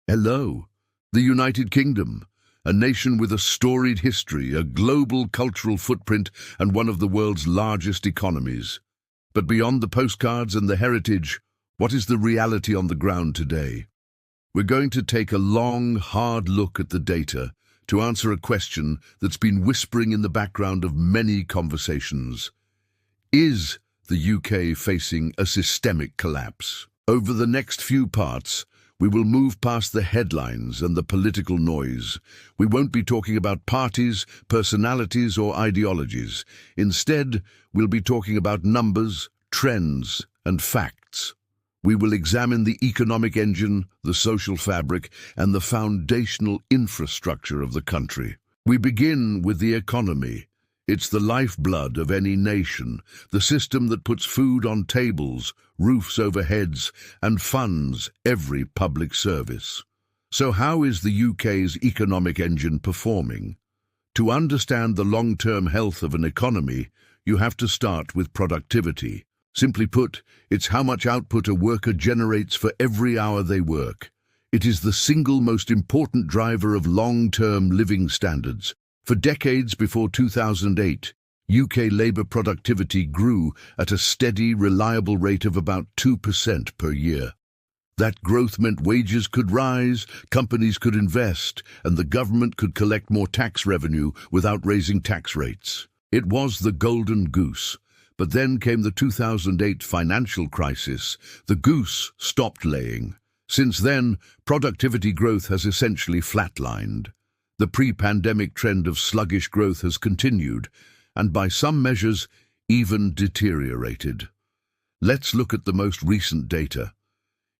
Hello, the United Kingdom, a nation with a storied history, a global cultural footprint, and one of the world's largest economies. But beyond the postcards and the heritage, what is the reality on the ground today? We're going to take a long, hard look at the data to answer a question that's been whispering in the background of many conversations. Is the UK facing a systemic collapse? Over the next few parts, we will move past the headlines and the political noise. We won't be talking about parties, personalities, or ideologies. Instead, we'll be talking about numbers, trends, and facts. We will examine the economic engine, the social fabric, and the foundational infrastructure of the country. We begin with the economy. It's the lifeblood of any nation, the system that puts food on tables, roofs over heads, and funds every public service. So how is the UK's economic engine performing? To understand the long-term health of an economy, you have to start with productivity. Simply put, it's how much output a worker generates for every hour they work. It is the single most important driver of long-term living standards. For decades before 2008, UK labour productivity grew at a steady, reliable rate of about 2% per year. That growth meant wages could rise, companies could invest, and the government could collect more tax revenue without raising tax rates. It was the golden goose. But then came the 2008 financial crisis. The goose stopped laying. Since then, productivity growth has essentially flatlined. The pre-pandemic trend of sluggish growth has continued, and by some measures, even deteriorated. Let's look at the most recent data.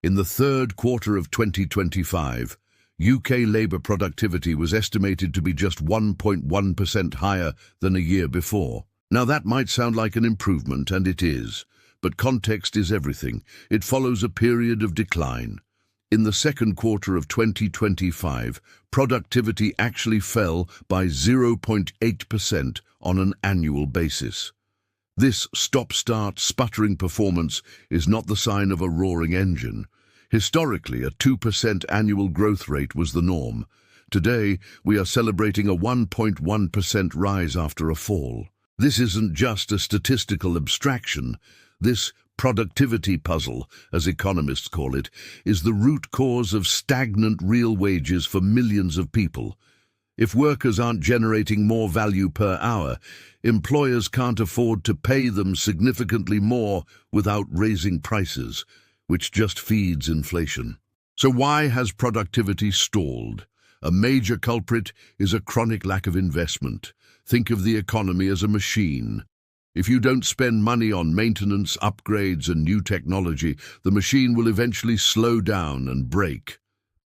In the third quarter of 2025, UK labour productivity was estimated to be just 1.1% higher than a year before. Now that might sound like an improvement, and it is, but context is everything. It follows a period of decline. In the second quarter of 2025, productivity actually fell by 0.8% on an annual basis. This stop-start, sputtering performance is not the sign of a roaring engine. Historically, a 2% annual growth rate was the norm. Today, we are celebrating a 1.1% rise after a fall. This isn't just a statistical abstraction. This productivity puzzle, as economists call it, is the root cause of stagnant real wages for millions of people. If workers aren't generating more value per hour, employers can't afford to pay them significantly more without raising prices, which just feeds inflation. So why has productivity stalled? A major culprit is a chronic lack of investment. Think of the economy as a machine. If you don't spend money on maintenance, upgrades, and new technology, the machine will eventually slow down and break.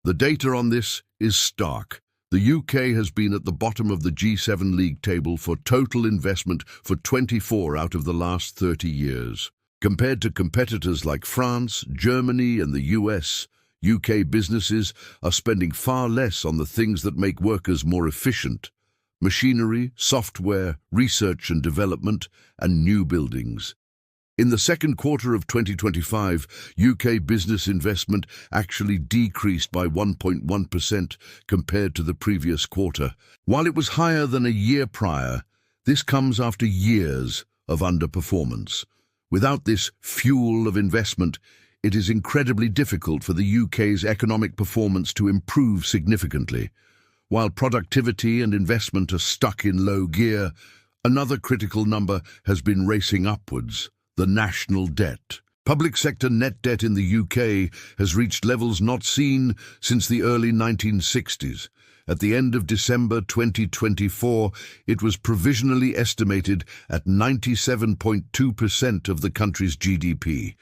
The data on this is stark. The UK has been at the bottom of the G7 league table for total investment for 24 out of the last 30 years. Compared to competitors like France, Germany, and the US, UK businesses are spending far less on the things that make workers more efficient: machinery, software, research and development, and new buildings. In the second quarter of 2025, UK business investment actually decreased by 1.1% compared to the previous quarter. While it was higher than a year prior, this comes after years of underperformance. Without this fuel of investment, it is incredibly difficult for the UK's economic performance to improve significantly. While productivity and investment are stuck in low gear, another critical number has been racing upwards: the national debt. Public sector net debt in the UK has reached levels not seen since the early 1960s. At the end of December 2024, it was provisionally estimated at 97.2% of the country's GDP.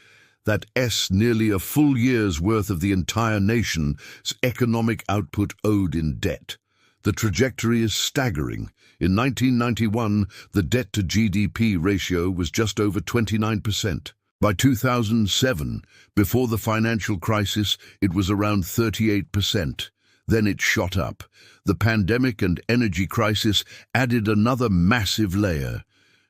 That's nearly a full year's worth of the entire nation's economic output owed in debt. The trajectory is staggering. In 1991, the debt-to-GDP ratio was just over 29%. By 2007, before the financial crisis, it was around 38%. Then it shot up. The pandemic and energy crisis added another massive layer.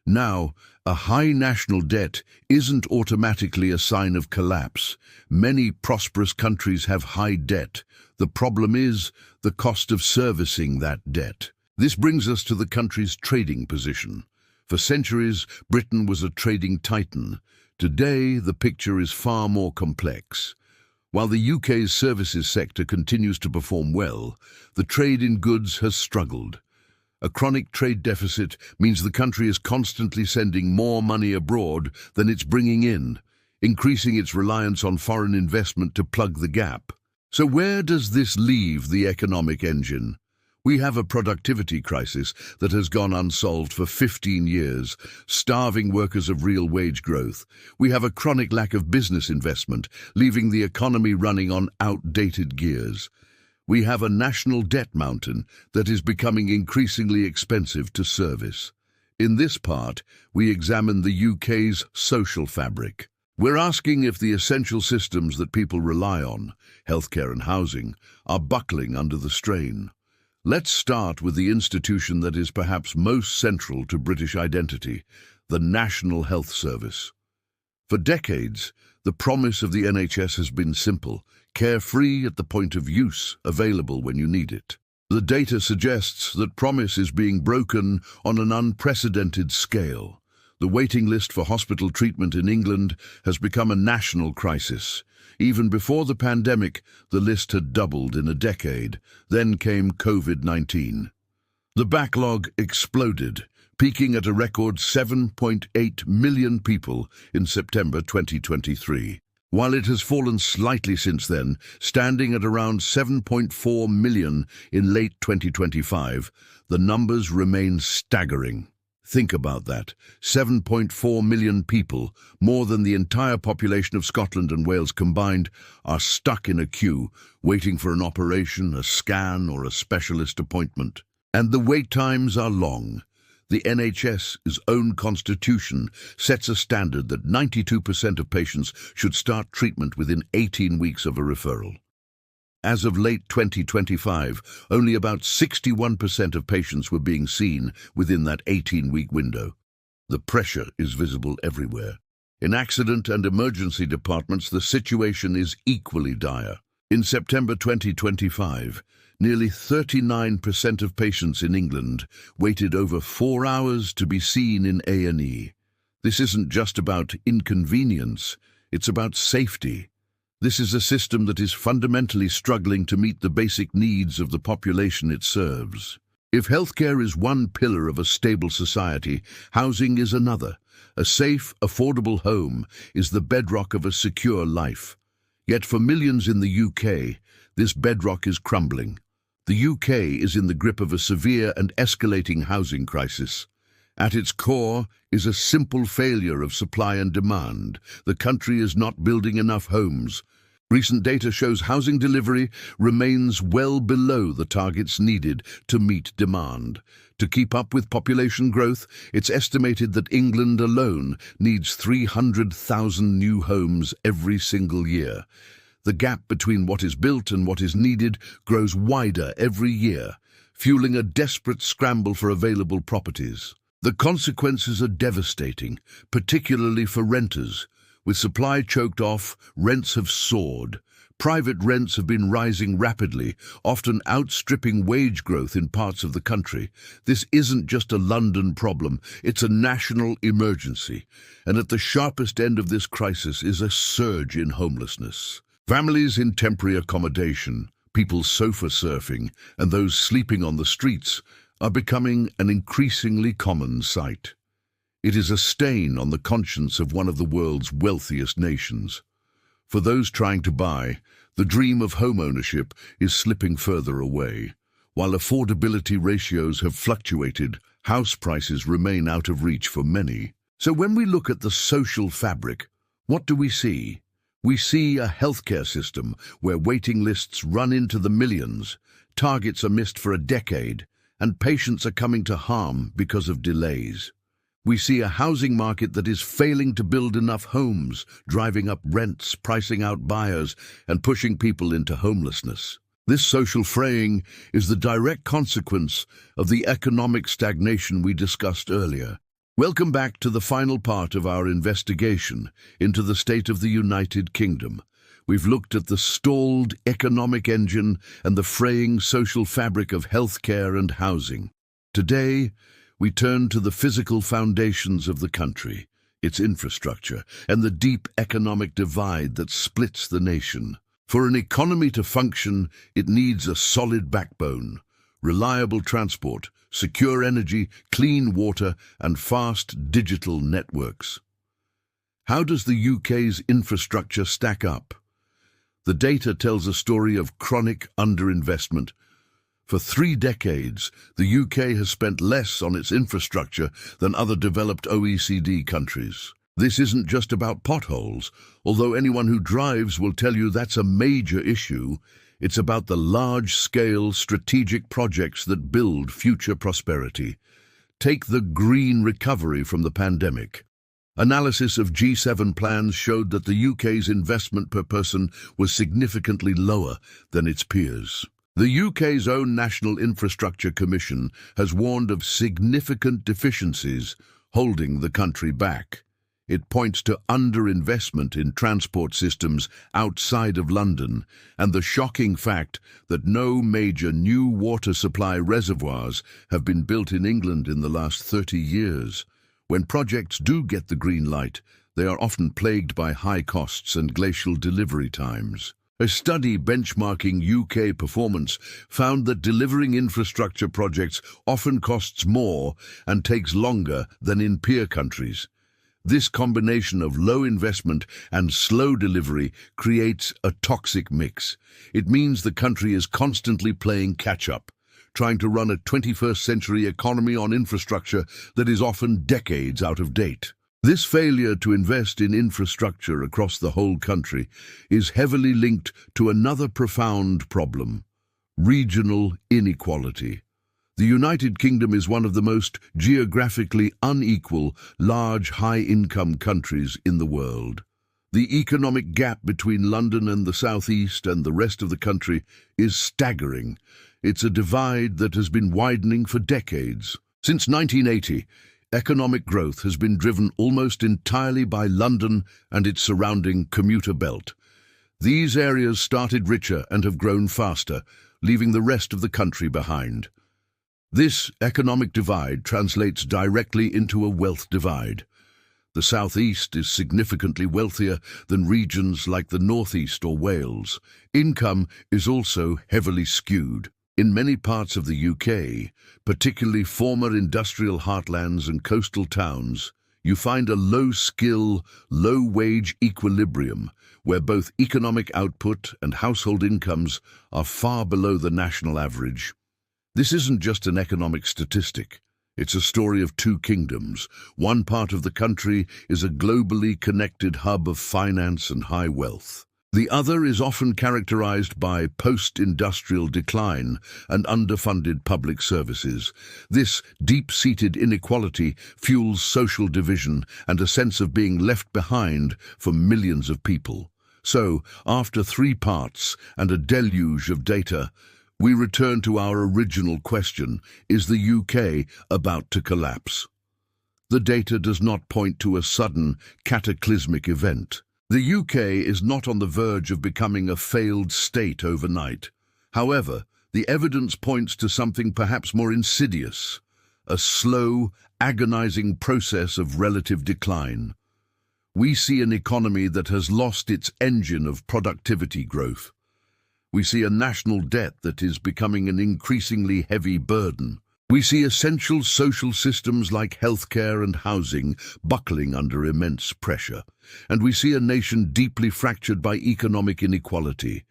Now, a high national debt isn't automatically a sign of collapse. Many prosperous countries have high debt. The problem is the cost of servicing that debt. This brings us to the country's trading position. For centuries, Britain was a trading titan. Today, the picture is far more complex. While the UK's services sector continues to perform well, the trade in goods has struggled. A chronic trade deficit means the country is constantly sending more money abroad than it's bringing in, increasing its reliance on foreign investment to plug the gap. So where does this leave the economic engine? We have a productivity crisis that has gone unsolved for 15 years, starving workers of real wage growth. We have a chronic lack of business investment, leaving the economy running on outdated gears. We have a national debt mountain that is becoming increasingly expensive to service. In this part, we examine the UK's social fabric. We're asking if the essential systems that people rely on, healthcare and housing, are buckling under the strain. Let's start with the institution that is perhaps most central to British identity, the National Health Service. For decades, the promise of the NHS has been simple: carefree at the point of use, available when you need it. The data suggests that promise is being broken on an unprecedented scale. The waiting list for hospital treatment in England has become a national crisis. Even before the pandemic, the list had doubled in a decade. Then came COVID-19. The backlog exploded, peaking at a record 7.8 million people in September 2023. While it has fallen slightly since then, standing at around 7.4 million in late 2025, the numbers remain staggering. Think about that. 7.4 million people, more than the entire population of Scotland and Wales combined, are stuck in a queue, waiting for an operation, a scan, or a specialist appointment. And the wait times are long. The NHS's own constitution sets a standard that 92% of patients should start treatment within 18 weeks of a referral. As of late 2025, only about 61% of patients were being seen within that 18-week window. The pressure is visible everywhere. In accident and emergency departments, the situation is equally dire. In September 2025, nearly 39% of patients in England waited over 4 hours to be seen in A&E. This isn't just about inconvenience, it's about safety. This is a system that is fundamentally struggling to meet the basic needs of the population it serves. If healthcare is one pillar of a stable society, housing is another. A safe, affordable home is the bedrock of a secure life. Yet for millions in the UK, this bedrock is crumbling. The UK is in the grip of a severe and escalating housing crisis. At its core is a simple failure of supply and demand. The country is not building enough homes. Recent data shows housing delivery remains well below the targets needed to meet demand. To keep up with population growth, it's estimated that England alone needs 300,000 new homes every single year. The gap between what is built and what is needed grows wider every year, fueling a desperate scramble for available properties. The consequences are devastating, particularly for renters. With supply choked off, rents have soared. Private rents have been rising rapidly, often outstripping wage growth in parts of the country. This isn't just a London problem, it's a national emergency. And at the sharpest end of this crisis is a surge in homelessness. Families in temporary accommodation, people sofa surfing, and those sleeping on the streets are becoming an increasingly common sight. It is a stain on the conscience of one of the world's wealthiest nations. For those trying to buy, the dream of home ownership is slipping further away. While affordability ratios have fluctuated, house prices remain out of reach for many. So when we look at the social fabric, what do we see? We see a healthcare system where waiting lists run into the millions, targets are missed for a decade, and patients are coming to harm because of delays. We see a housing market that is failing to build enough homes, driving up rents, pricing out buyers, and pushing people into homelessness. This social fraying is the direct consequence of the economic stagnation we discussed earlier. Welcome back to the final part of our investigation into the state of the United Kingdom. We've looked at the stalled economic engine and the fraying social fabric of healthcare and housing. Today, we turn to the physical foundations of the country, its infrastructure, and the deep economic divide that splits the nation. For an economy to function, it needs a solid backbone, reliable transport, secure energy, clean water, and fast digital networks. How does the UK's infrastructure stack up? The data tells a story of chronic underinvestment. For 3 decades, the UK has spent less on its infrastructure than other developed OECD countries. This isn't just about potholes, although anyone who drives will tell you that's a major issue. It's about the large-scale strategic projects that build future prosperity. Take the green recovery from the pandemic. Analysis of G7 plans showed that the UK's investment per person was significantly lower than its peers. The UK's own National Infrastructure Commission has warned of significant deficiencies holding the country back. It points to underinvestment in transport systems outside of London and the shocking fact that no major new water supply reservoirs have been built in England in the last 30 years. When projects do get the green light, they are often plagued by high costs and glacial delivery times. A study benchmarking UK performance found that delivering infrastructure projects often costs more and takes longer than in peer countries. This combination of low investment and slow delivery creates a toxic mix. It means the country is constantly playing catch-up, trying to run a 21st century economy on infrastructure that is often decades out of date. This failure to invest in infrastructure across the whole country is heavily linked to another profound problem: regional inequality. The United Kingdom is one of the most geographically unequal, large, high-income countries in the world. The economic gap between London and the southeast and the rest of the country is staggering. It's a divide that has been widening for decades. Since 1980, economic growth has been driven almost entirely by London and its surrounding commuter belt. These areas started richer and have grown faster, leaving the rest of the country behind. This economic divide translates directly into a wealth divide. The southeast is significantly wealthier than regions like the northeast or Wales. Income is also heavily skewed. In many parts of the UK, particularly former industrial heartlands and coastal towns, you find a low-skill, low-wage equilibrium where both economic output and household incomes are far below the national average. This isn't just an economic statistic. It's a story of two kingdoms. One part of the country is a globally connected hub of finance and high wealth. The other is often characterized by post-industrial decline and underfunded public services. This deep-seated inequality fuels social division and a sense of being left behind for millions of people. So, after 3 parts and a deluge of data, we return to our original question: is the UK about to collapse? The data does not point to a sudden, cataclysmic event. The UK is not on the verge of becoming a failed state overnight. However, the evidence points to something perhaps more insidious: a slow, agonizing process of relative decline. We see an economy that has lost its engine of productivity growth. We see a national debt that is becoming an increasingly heavy burden. We see essential social systems like healthcare and housing buckling under immense pressure. And we see a nation deeply fractured by economic inequality.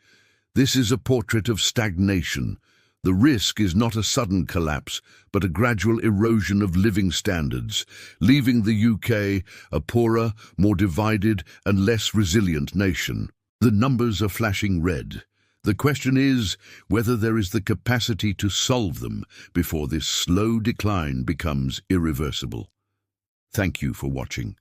This is a portrait of stagnation. The risk is not a sudden collapse, but a gradual erosion of living standards, leaving the UK a poorer, more divided, and less resilient nation. The numbers are flashing red. The question is whether there is the capacity to solve them before this slow decline becomes irreversible. Thank you for watching.